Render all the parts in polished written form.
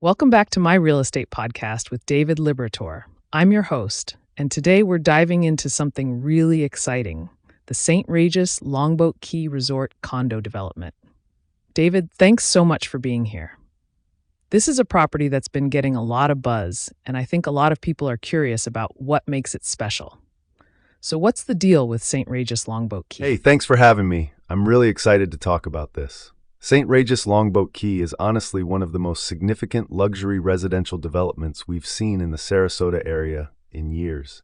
Welcome back to my real estate podcast with David Liberatore. I'm your host, and today we're diving into something really exciting, the St. Regis Longboat Key Resort condo development. David, thanks so much for being here. This is a property that's been getting a lot of buzz, and I think a lot of people are curious about what makes it special. So what's the deal with St. Regis Longboat Key? Hey, thanks for having me. I'm really excited to talk about this. St. Regis Longboat Key is honestly one of the most significant luxury residential developments we've seen in the Sarasota area in years.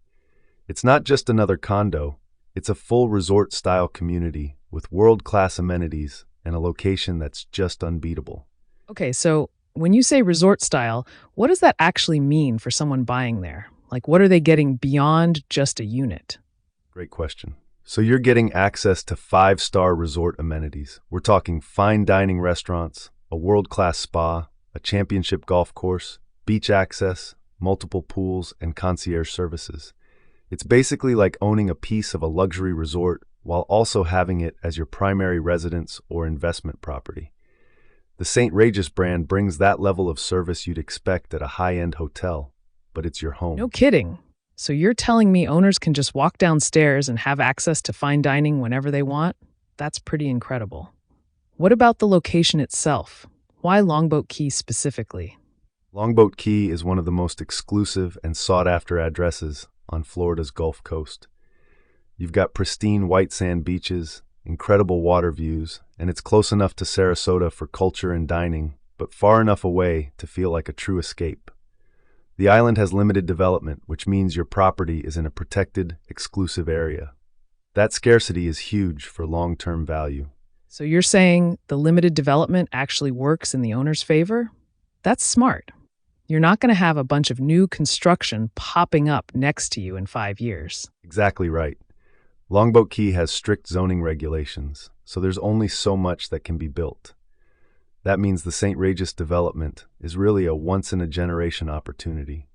It's not just another condo, it's a full resort-style community with world-class amenities and a location that's just unbeatable. Okay, so when you say resort style, what does that actually mean for someone buying there? Like, what are they getting beyond just a unit? Great question. So you're getting access to 5-star resort amenities. We're talking fine dining restaurants, a world-class spa, a championship golf course, beach access, multiple pools, and concierge services. It's basically like owning a piece of a luxury resort while also having it as your primary residence or investment property. The St. Regis brand brings that level of service you'd expect at a high-end hotel, but it's your home. No kidding. So you're telling me owners can just walk downstairs and have access to fine dining whenever they want? That's pretty incredible. What about the location itself? Why Longboat Key specifically? Longboat Key is one of the most exclusive and sought-after addresses on Florida's Gulf Coast. You've got pristine white sand beaches, incredible water views, and it's close enough to Sarasota for culture and dining, but far enough away to feel like a true escape. The island has limited development, which means your property is in a protected, exclusive area. That scarcity is huge for long-term value. So you're saying the limited development actually works in the owner's favor? That's smart. You're not going to have a bunch of new construction popping up next to you in 5 years. Exactly right. Longboat Key has strict zoning regulations, so there's only so much that can be built. That means the St. Regis development is really a once-in-a-generation opportunity.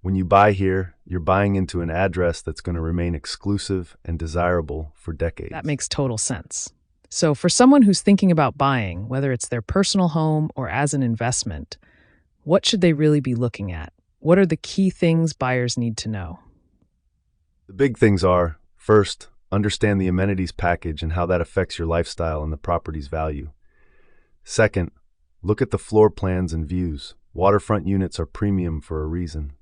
When you buy here, you're buying into an address that's going to remain exclusive and desirable for decades. That makes total sense. So for someone who's thinking about buying, whether it's their personal home or as an investment, what should they really be looking at? What are the key things buyers need to know? The big things are, first, understand the amenities package and how that affects your lifestyle and the property's value. Second, look at the floor plans and views. Waterfront units are premium for a reason.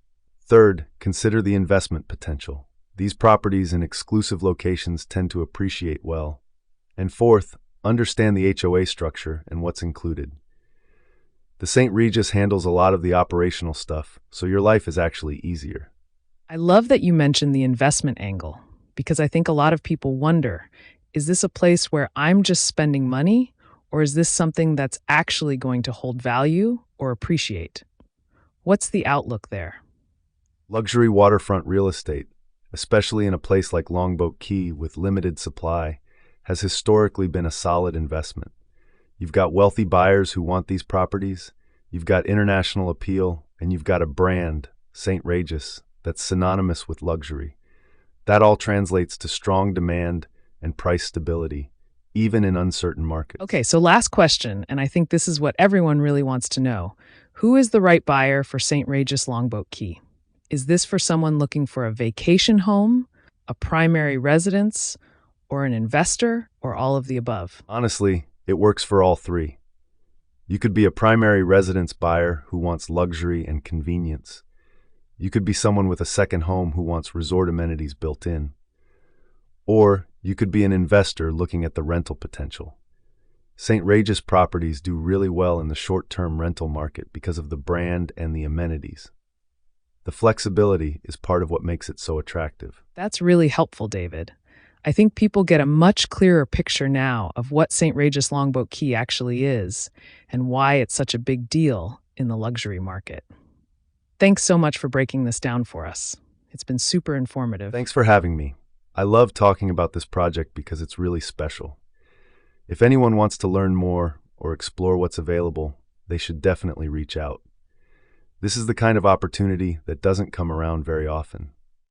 Third, consider the investment potential. These properties in exclusive locations tend to appreciate well. And fourth, understand the HOA structure and what's included. The St. Regis handles a lot of the operational stuff, so your life is actually easier. I love that you mentioned the investment angle, because I think a lot of people wonder, is this a place where I'm just spending money? Or is this something that's actually going to hold value or appreciate? What's the outlook there? Luxury waterfront real estate, especially in a place like Longboat Key with limited supply, has historically been a solid investment. You've got wealthy buyers who want these properties, you've got international appeal, and you've got a brand, St. Regis, that's synonymous with luxury. That all translates to strong demand and price stability, even in uncertain markets. Okay, so last question, and I think this is what everyone really wants to know. Who is the right buyer for St. Regis Longboat Key? Is this for someone looking for a vacation home, a primary residence, or an investor, or all of the above? Honestly, it works for all three. You could be a primary residence buyer who wants luxury and convenience. You could be someone with a second home who wants resort amenities built in. Or you could be an investor looking at the rental potential. St. Regis properties do really well in the short-term rental market because of the brand and the amenities. The flexibility is part of what makes it so attractive. That's really helpful, David. I think people get a much clearer picture now of what St. Regis Longboat Key actually is and why it's such a big deal in the luxury market. Thanks so much for breaking this down for us. It's been super informative. Thanks for having me. I love talking about this project because it's really special. If anyone wants to learn more or explore what's available, they should definitely reach out. This is the kind of opportunity that doesn't come around very often.